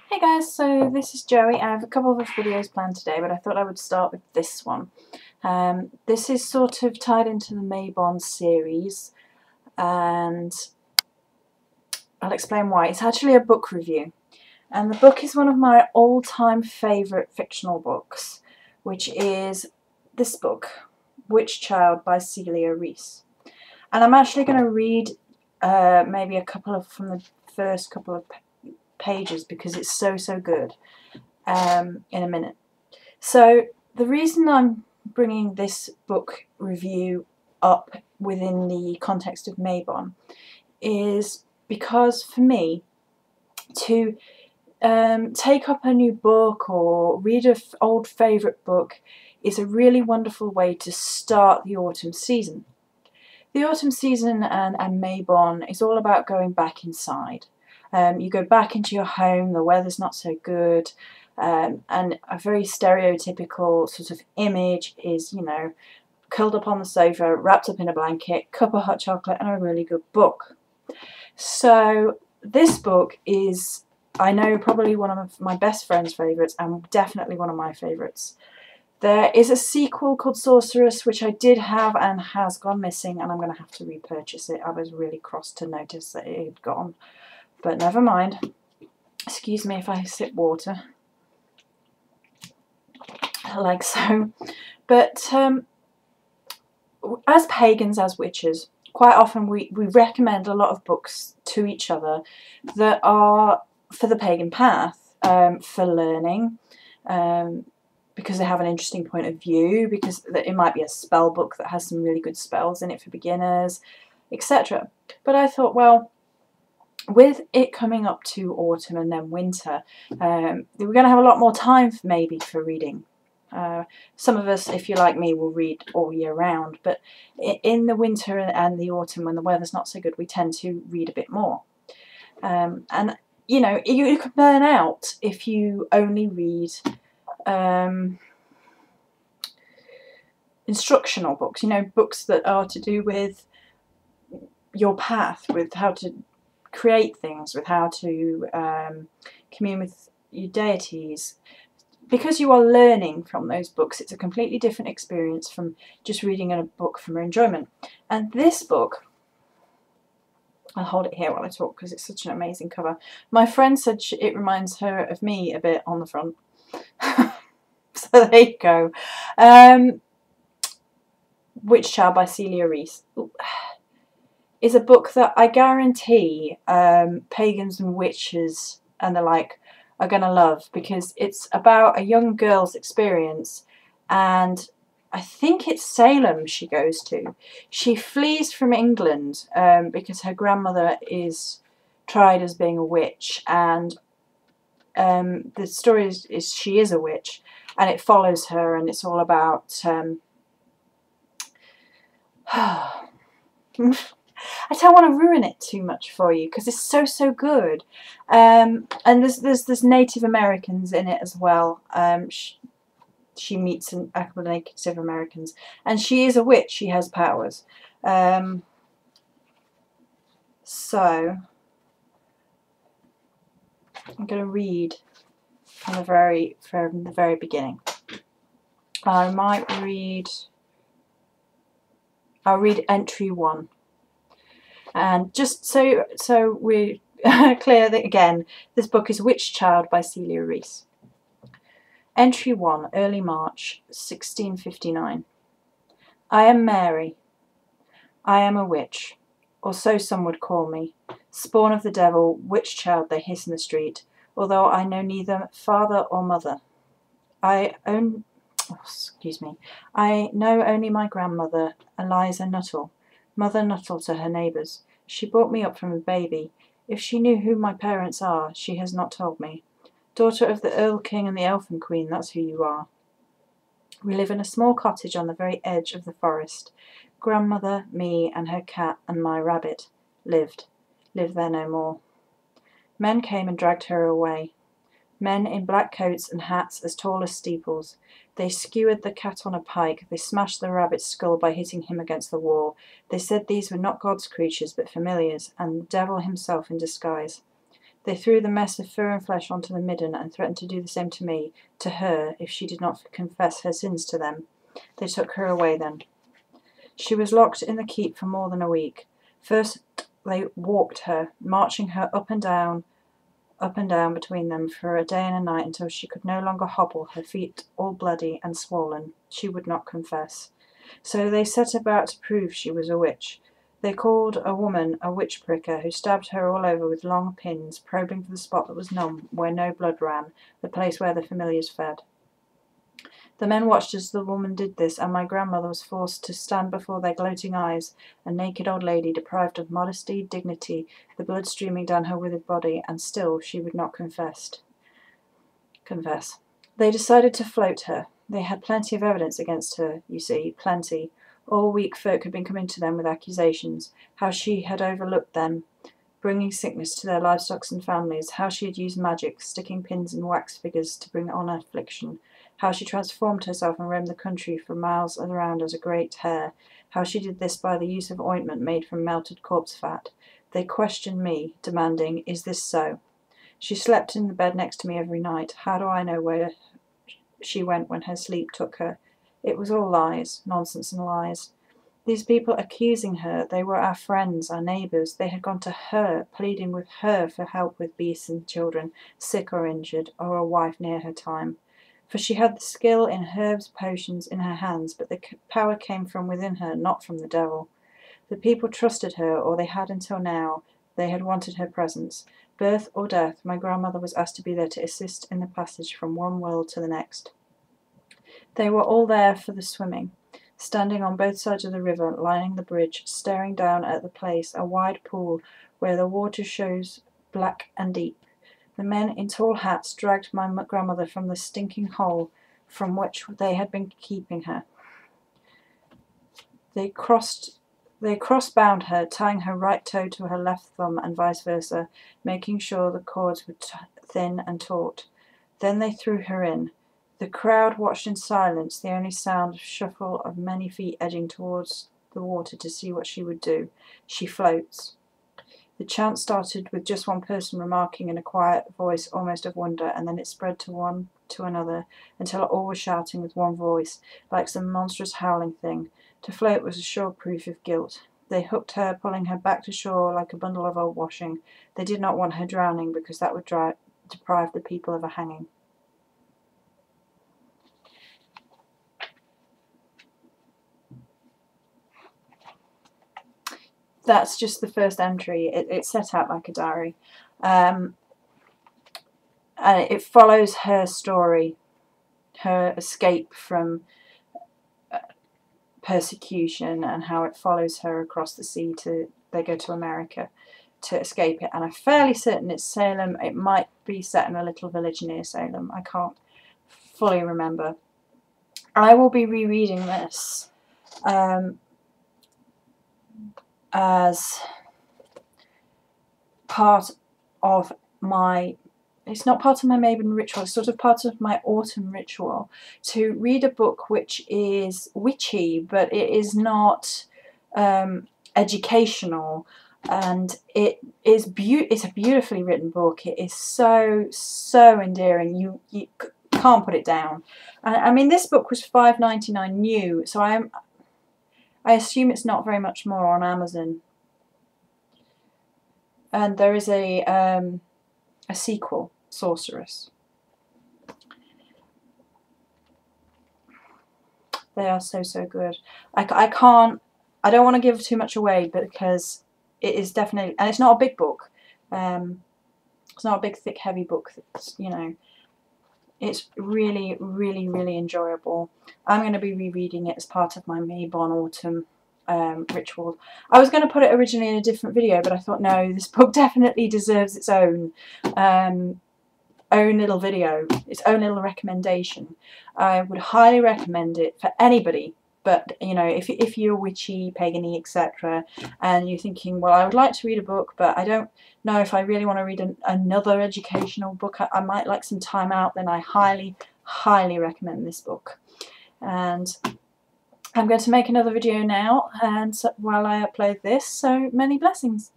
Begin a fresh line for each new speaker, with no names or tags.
Hey guys, so this is Joey. I have a couple of videos planned today, but I thought I would start with this one. This is sort of tied into the Mabon series, and I'll explain why. It's actually a book review, and the book is one of my all-time favourite fictional books, which is this book, Witch Child by Celia Reese. And I'm actually going to read maybe a couple of from the first couple of pages because it's so good in a minute. So the reason I'm bringing this book review up within the context of Mabon is because for me to take up a new book or read an old favourite book is a really wonderful way to start the autumn season. The autumn season and Mabon is all about going back inside. You go back into your home, the weather's not so good, and a very stereotypical sort of image is, you know, curled up on the sofa, wrapped up in a blanket, cup of hot chocolate and a really good book. So this book is, I know, probably one of my best friend's favourites and definitely one of my favourites. There is a sequel called Sorceress, which I did have and has gone missing, and I'm going to have to repurchase it. I was really cross to notice that it had gone, but never mind. Excuse me if I sip water. Like so. But as pagans, as witches, quite often we recommend a lot of books to each other that are for the pagan path, for learning, because they have an interesting point of view, because it might be a spell book that has some really good spells in it for beginners, etc. But I thought, well, with it coming up to autumn and then winter, we're going to have a lot more time maybe for reading. Some of us, if you're like me, will read all year round, but in the winter and the autumn when the weather's not so good, we tend to read a bit more. And you know, you can burn out if you only read instructional books, you know, books that are to do with your path, with how to create things, with how to commune with your deities. Because you are learning from those books, it's a completely different experience from just reading a book for enjoyment. And this book, I'll hold it here while I talk because it's such an amazing cover. My friend said it reminds her of me a bit on the front. So there you go. Witch Child by Celia Reese is a book that I guarantee pagans and witches and the like are going to love, because it's about a young girl's experience, and I think it's Salem she goes to. She flees from England because her grandmother is tried as being a witch, and the story is she is a witch, and it follows her, and it's all about I don't want to ruin it too much for you because it's so good. And there's Native Americans in it as well. She meets a couple of Native Americans, and she is a witch. She has powers. So I'm going to read from the very beginning. I'll read entry 1. And just so we're clear that, again, this book is Witch Child by Celia Reese. Entry 1, early March, 1659. I am Mary. I am a witch, or so some would call me, spawn of the devil, witch child they hiss in the street, although I know neither father or mother. I know only my grandmother, Eliza Nuttall, Mother Nuttall to her neighbours. She brought me up from a baby. If she knew who my parents are, she has not told me. Daughter of the Earl King and the Elfin Queen, that's who you are. We live in a small cottage on the very edge of the forest. Grandmother, me, and her cat and my rabbit lived there no more. Men came and dragged her away. Men in black coats and hats as tall as steeples. They skewered the cat on a pike. They smashed the rabbit's skull by hitting him against the wall. They said these were not God's creatures, but familiars, and the devil himself in disguise. They threw the mess of fur and flesh onto the midden and threatened to do the same to me, to her, if she did not confess her sins to them. They took her away then. She was locked in the keep for more than a week. First they walked her, marching her up and down between them for a day and a night until she could no longer hobble, her feet all bloody and swollen. She would not confess. So they set about to prove she was a witch. They called a woman a witch pricker, who stabbed her all over with long pins, probing for the spot that was numb, where no blood ran, the place where the familiars fed. The men watched as the woman did this, and my grandmother was forced to stand before their gloating eyes, a naked old lady, deprived of modesty, dignity, the blood streaming down her withered body, and still she would not confess. They decided to float her. They had plenty of evidence against her, you see, plenty. All weak folk had been coming to them with accusations, how she had overlooked them, bringing sickness to their livestock and families, how she had used magic, sticking pins in wax figures to bring on affliction, how she transformed herself and roamed the country for miles around as a great hare, how she did this by the use of ointment made from melted corpse fat. They questioned me, demanding, "Is this so?" She slept in the bed next to me every night. How do I know where she went when her sleep took her? It was all lies, nonsense and lies. These people accusing her, they were our friends, our neighbours. They had gone to her, pleading with her for help with beasts and children, sick or injured, or a wife near her time. For she had the skill in herbs, potions in her hands, but the power came from within her, not from the devil. The people trusted her, or they had until now. They had wanted her presence. Birth or death, my grandmother was asked to be there to assist in the passage from one world to the next. They were all there for the swimming, standing on both sides of the river, lining the bridge, staring down at the place, a wide pool where the water shows black and deep. The men in tall hats dragged my grandmother from the stinking hole from which they had been keeping her. They cross-bound her, tying her right toe to her left thumb and vice versa, making sure the cords were thin and taut. Then they threw her in. The crowd watched in silence, the only sound shuffle of many feet edging towards the water to see what she would do. She floats. The chant started with just one person remarking in a quiet voice almost of wonder, and then it spread to one, to another, until all were shouting with one voice, like some monstrous howling thing. To float was a sure proof of guilt. They hooked her, pulling her back to shore like a bundle of old washing. They did not want her drowning, because that would deprive the people of a hanging. That's just the first entry. It's set out like a diary. And it follows her story, her escape from persecution, and how it follows her across the sea they go to America to escape it. And I'm fairly certain it's Salem. It might be set in a little village near Salem. I can't fully remember. I will be rereading this as part of my, it's not part of my Mabon ritual, it's sort of part of my autumn ritual, to read a book which is witchy, but it is not educational, and it's a beautifully written book. It is so endearing. You can't put it down. And I mean, this book was $5.99 new, so I assume it's not very much more on Amazon. And there is a sequel, Sorceress. They are so good. I don't want to give too much away, but because it is definitely, and it's not a big book. It's not a big, thick, heavy book. That's, you know, it's really enjoyable. I'm going to be rereading it as part of my Mabon autumn ritual. I was going to put it originally in a different video, but I thought, no, this book definitely deserves its own little video, its own little recommendation. I would highly recommend it for anybody. But, you know, if you're witchy, pagany, etc., and you're thinking, well, I would like to read a book, but I don't know if I really want to read another educational book, I might like some time out, then I highly recommend this book. And I'm going to make another video now, and while I upload this, so many blessings.